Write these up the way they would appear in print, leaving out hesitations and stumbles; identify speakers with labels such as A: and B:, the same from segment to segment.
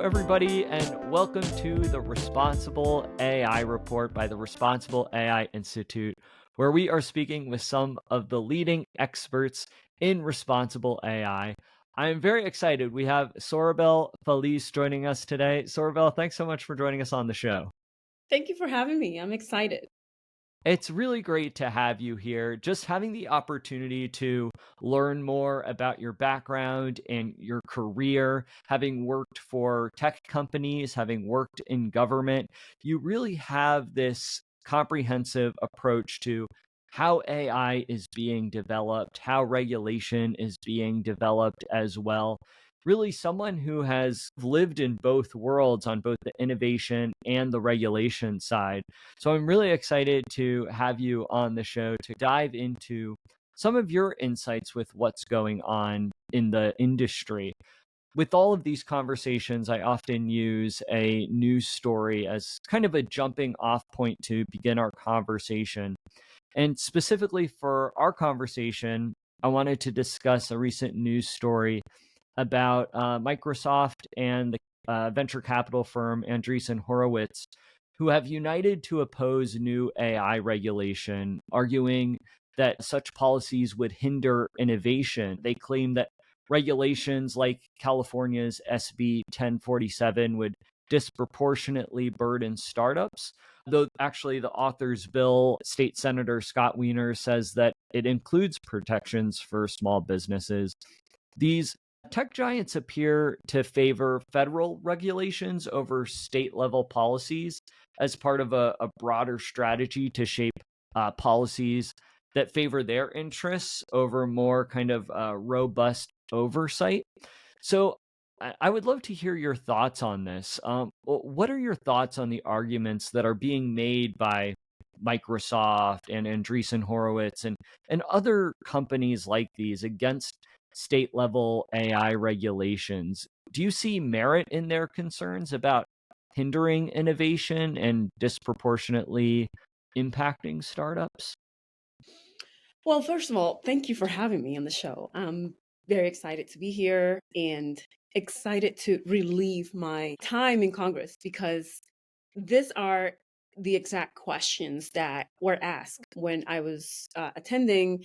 A: everybody, and welcome to the Responsible AI Report by the Responsible AI Institute, where we are speaking with some of the leading experts in responsible AI. I'm very excited. We have Soribel Feliz joining us today. Soribel, thanks so much for joining us on the show.
B: Thank you for having me. I'm excited.
A: It's really great to have you here. Just having the opportunity to learn more about your background and your career, having worked for tech companies, having worked in government, you really have this comprehensive approach to how AI is being developed, how regulation is being developed as well. Really, someone who has lived in both worlds on both the innovation and the regulation side. So I'm really excited to have you on the show to dive into some of your insights with what's going on in the industry. With all of these conversations, I often use a news story as kind of a jumping off point to begin our conversation. And specifically for our conversation, I wanted to discuss a recent news story about Microsoft and the venture capital firm Andreessen Horowitz, who have united to oppose new AI regulation, arguing that such policies would hinder innovation. They claim that regulations like California's SB 1047 would disproportionately burden startups. Though actually, the author's bill, State Senator Scott Wiener says that it includes protections for small businesses. These tech giants appear to favor federal regulations over state level policies as part of a broader strategy to shape policies that favor their interests over more kind of robust oversight. So, I would love to hear your thoughts on this. What are your thoughts on the arguments that are being made by Microsoft and Andreessen Horowitz and other companies like these against state level AI regulations? Do you see merit in their concerns about hindering innovation and disproportionately impacting startups?
B: Well, first of all, thank you for having me on the show. I'm very excited to be here and excited to relieve my time in Congress because these are the exact questions that were asked when I was attending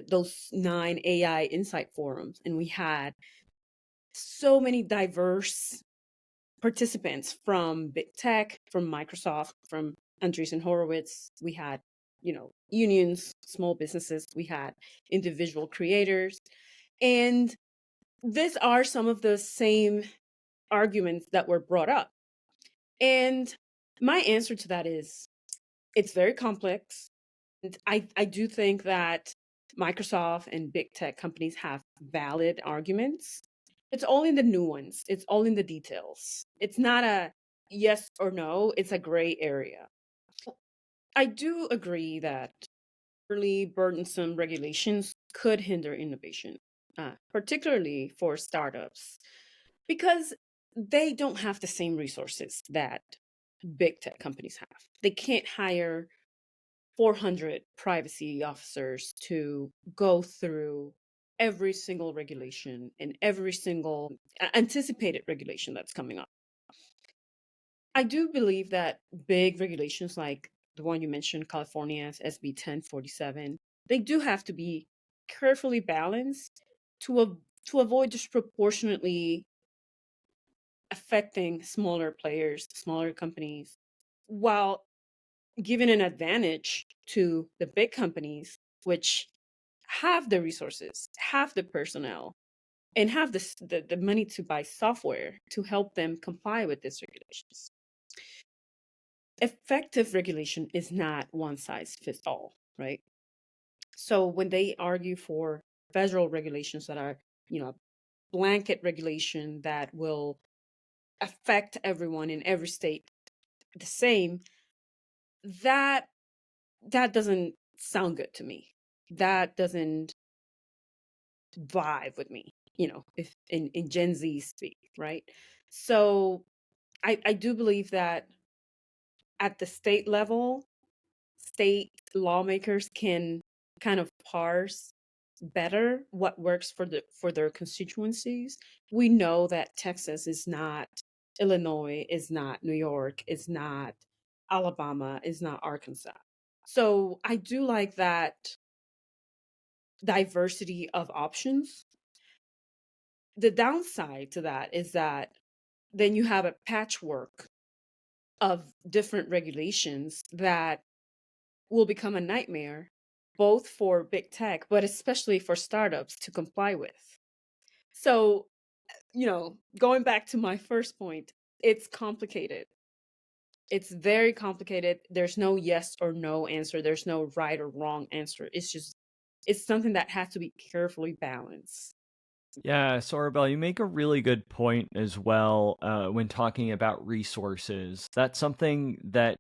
B: those 9 AI Insight forums. And we had so many diverse participants from big tech, from Microsoft, from Andreessen Horowitz. We had, unions, small businesses. We had individual creators. And these are some of the same arguments that were brought up. And my answer to that is it's very complex. And I do think that Microsoft and big tech companies have valid arguments. It's all in the nuance. It's all in the details. It's not a yes or no. It's a gray area. I do agree that early burdensome regulations could hinder innovation, particularly for startups, because they don't have the same resources that big tech companies have. They can't hire 400 privacy officers to go through every single regulation and every single anticipated regulation that's coming up. I do believe that big regulations like the one you mentioned, California's SB 1047, they do have to be carefully balanced to avoid disproportionately affecting smaller players, smaller companies, while giving an advantage to the big companies, which have the resources, have the personnel, and have the money to buy software to help them comply with these regulations. Effective regulation is not one size fits all, right? So when they argue for federal regulations that are, blanket regulation that will affect everyone in every state the same, that that doesn't sound good to me. That doesn't vibe with me, if in Gen Z speak, right? So I do believe that at the state level, state lawmakers can kind of parse better what works for their constituencies. We know that Texas is not Illinois, is not New York, is not Alabama, is not Arkansas. So I do like that diversity of options. The downside to that is that then you have a patchwork of different regulations that will become a nightmare, both for big tech, but especially for startups to comply with. So, going back to my first point, it's complicated. It's very complicated. There's no yes or no answer. There's no right or wrong answer. It's something that has to be carefully balanced.
A: Yeah, Soribel, you make a really good point as well when talking about resources. That's something that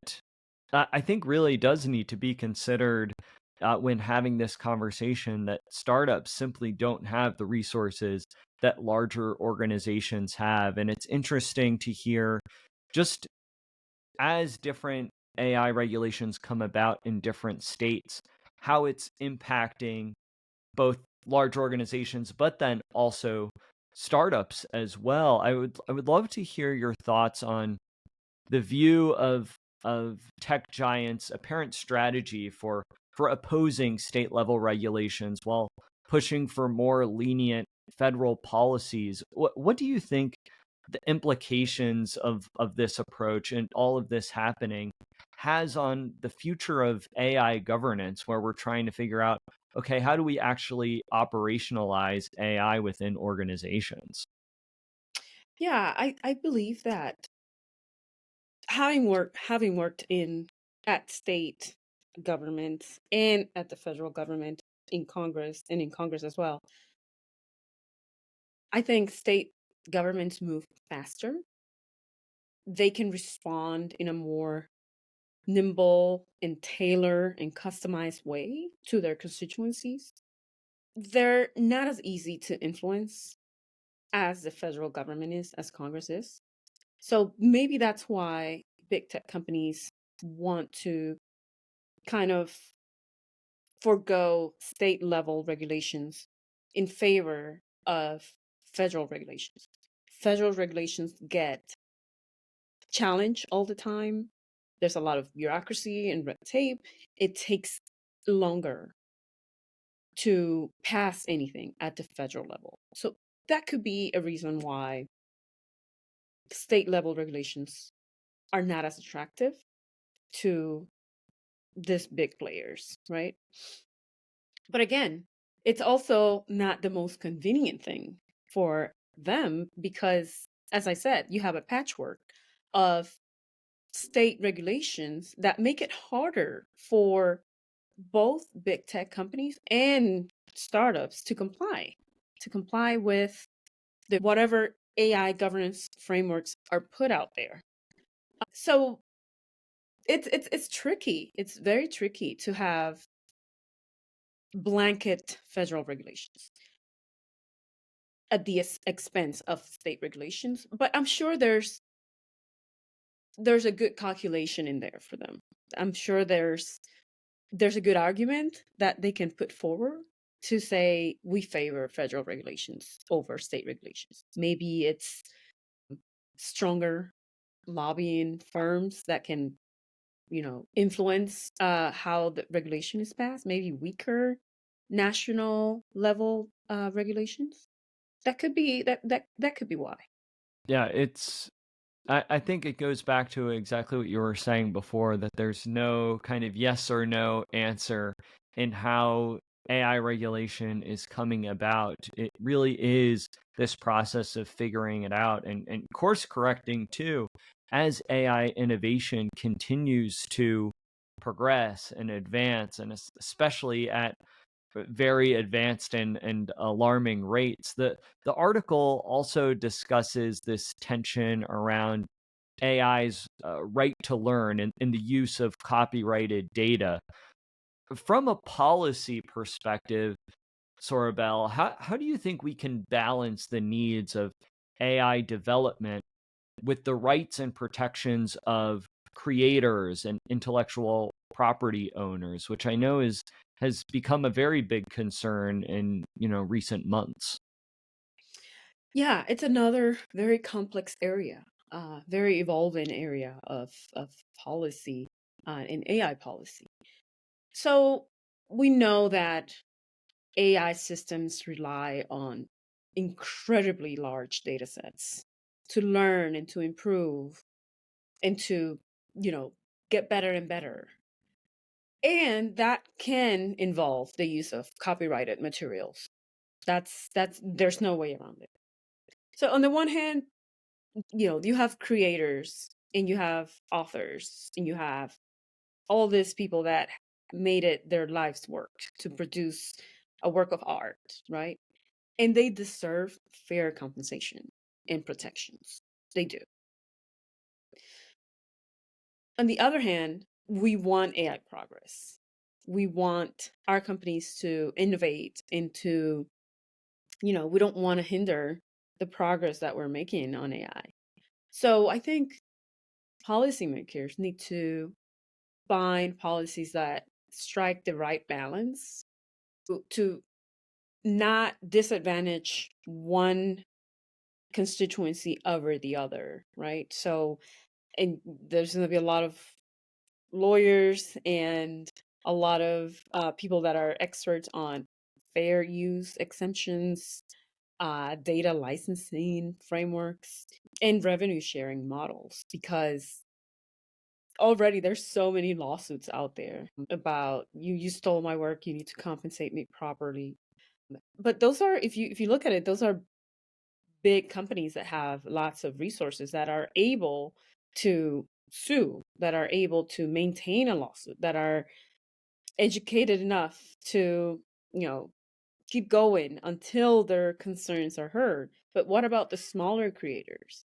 A: I think really does need to be considered when having this conversation, that startups simply don't have the resources that larger organizations have. And it's interesting to hear, just as different AI regulations come about in different states, how it's impacting both large organizations, but then also startups as well. I would love to hear your thoughts on the view of tech giants' apparent strategy for opposing state level regulations while pushing for more lenient federal policies. What do you think the implications of this approach and all of this happening has on the future of AI governance, where we're trying to figure out, okay, how do we actually operationalize AI within organizations?
B: Yeah, I believe that having worked in at state governments and at the federal government, in Congress as well, I think state governments move faster. They can respond in a more nimble and tailor and customized way to their constituencies. They're not as easy to influence as the federal government is, as Congress is. So maybe that's why big tech companies want to kind of forego state level regulations in favor of federal regulations. Federal regulations get challenged all the time. There's a lot of bureaucracy and red tape. It takes longer to pass anything at the federal level. So that could be a reason why state level regulations are not as attractive to these big players, right? But again, it's also not the most convenient thing for them because, as I said, you have a patchwork of state regulations that make it harder for both big tech companies and startups to comply with the whatever AI governance frameworks are put out there. So it's tricky. It's very tricky to have blanket federal regulations at the expense of state regulations. But I'm sure there's a good calculation in there for them. I'm sure there's a good argument that they can put forward to say we favor federal regulations over state regulations. Maybe it's stronger lobbying firms that can, influence how the regulation is passed. Maybe weaker national level regulations. That could be why.
A: Yeah, I think it goes back to exactly what you were saying before, that there's no kind of yes or no answer in how AI regulation is coming about. It really is this process of figuring it out and course correcting too, as AI innovation continues to progress and advance, and especially at very advanced and alarming rates. The article also discusses this tension around AI's right to learn and the use of copyrighted data. From a policy perspective, Sorabel, how do you think we can balance the needs of AI development with the rights and protections of creators and intellectual property owners, which I know has become a very big concern in recent months?
B: Yeah, it's another very complex area. very evolving area of policy and AI policy. So we know that AI systems rely on incredibly large data sets to learn and to improve and to, you know, get better and better. And that can involve the use of copyrighted materials. That's there's no way around it. So on the one hand, you have creators and you have authors and you have all these people that made it their life's work to produce a work of art, right? And they deserve fair compensation and protections. They do. On the other hand, we want AI progress. We want our companies to innovate and to, we don't want to hinder the progress that we're making on AI. So I think policymakers need to find policies that strike the right balance to not disadvantage one constituency over the other, right? So, and there's going to be a lot of lawyers and a lot of people that are experts on fair use exemptions, data licensing frameworks, and revenue sharing models, because already there's so many lawsuits out there about you stole my work, you need to compensate me properly. But those are, if you look at it, those are big companies that have lots of resources that are able to sue, that are able to maintain a lawsuit, that are educated enough to, you know, keep going until their concerns are heard. But what about the smaller creators?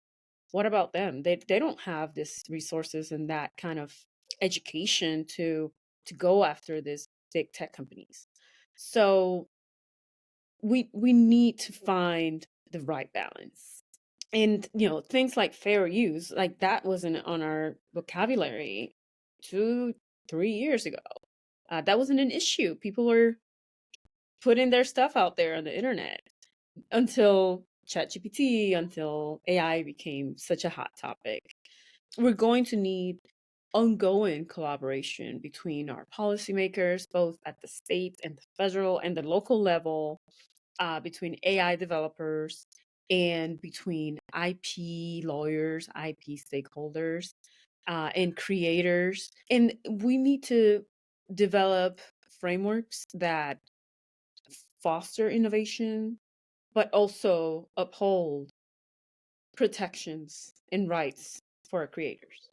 B: What about them? They don't have this resources and that kind of education to go after these big tech companies. So we need to find the right balance. And things like fair use, like that wasn't on our vocabulary 2 3 years ago. That wasn't an issue. People were putting their stuff out there on the internet until ChatGPT, until AI became such a hot topic. We're going to need ongoing collaboration between our policymakers, both at the state and the federal and the local level, between AI developers and between IP lawyers, IP stakeholders, and creators. And we need to develop frameworks that foster innovation, but also uphold protections and rights for our creators.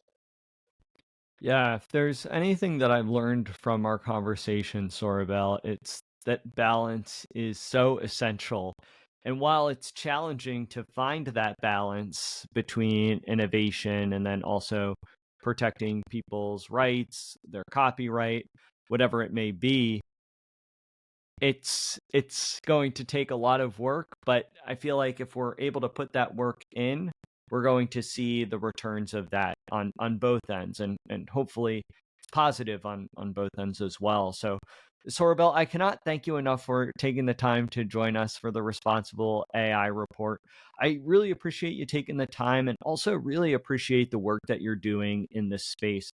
A: Yeah, if there's anything that I've learned from our conversation, Soribel, it's that balance is so essential. And while it's challenging to find that balance between innovation and then also protecting people's rights, their copyright, whatever it may be, it's going to take a lot of work, but I feel like if we're able to put that work in, we're going to see the returns of that on both ends, and hopefully positive on both ends as well. So Sorabel, I cannot thank you enough for taking the time to join us for the Responsible AI Report. I really appreciate you taking the time and also really appreciate the work that you're doing in this space.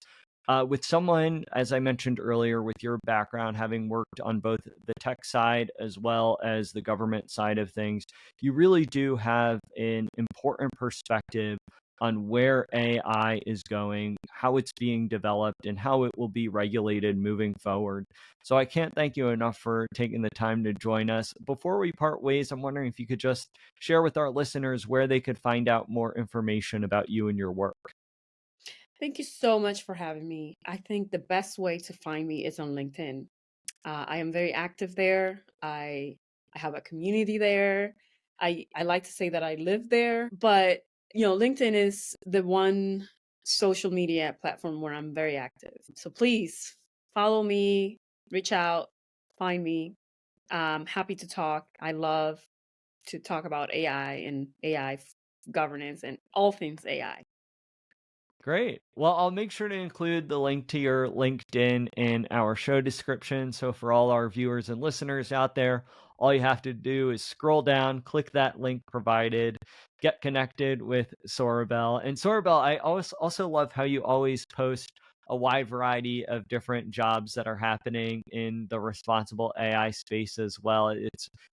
A: With someone, as I mentioned earlier, with your background, having worked on both the tech side as well as the government side of things, you really do have an important perspective on where AI is going, how it's being developed, and how it will be regulated moving forward. So I can't thank you enough for taking the time to join us. Before we part ways, I'm wondering if you could just share with our listeners where they could find out more information about you and your work.
B: Thank you so much for having me. I think the best way to find me is on LinkedIn. I am very active there. I have a community there. I like to say that I live there, but LinkedIn is the one social media platform where I'm very active. So please follow me, reach out, find me. I'm happy to talk. I love to talk about AI and AI governance and all things AI.
A: Great. Well, I'll make sure to include the link to your LinkedIn in our show description. So, for all our viewers and listeners out there, all you have to do is scroll down, click that link provided, get connected with Soribel. And Soribel, I also love how you always post a wide variety of different jobs that are happening in the responsible AI space as well.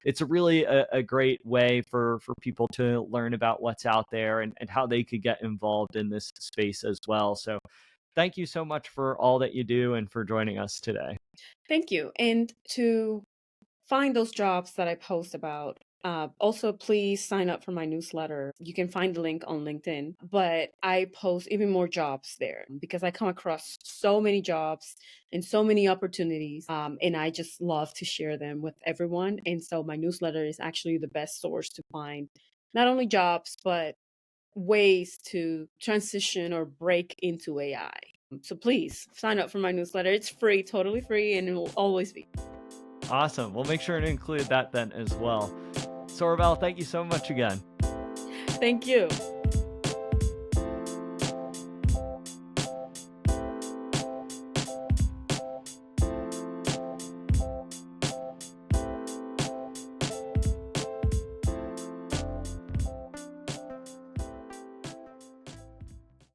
A: It's really a great way for people to learn about what's out there and how they could get involved in this space as well. So thank you so much for all that you do and for joining us today.
B: Thank you. And to find those jobs that I post about, also please sign up for my newsletter. You can find the link on LinkedIn, but I post even more jobs there because I come across so many jobs and so many opportunities, and I just love to share them with everyone. And so my newsletter is actually the best source to find not only jobs, but ways to transition or break into AI. So please sign up for my newsletter. It's free, totally free, and it will always be.
A: Awesome. We'll make sure to include that then as well. Soribel, thank you so much again.
B: Thank you.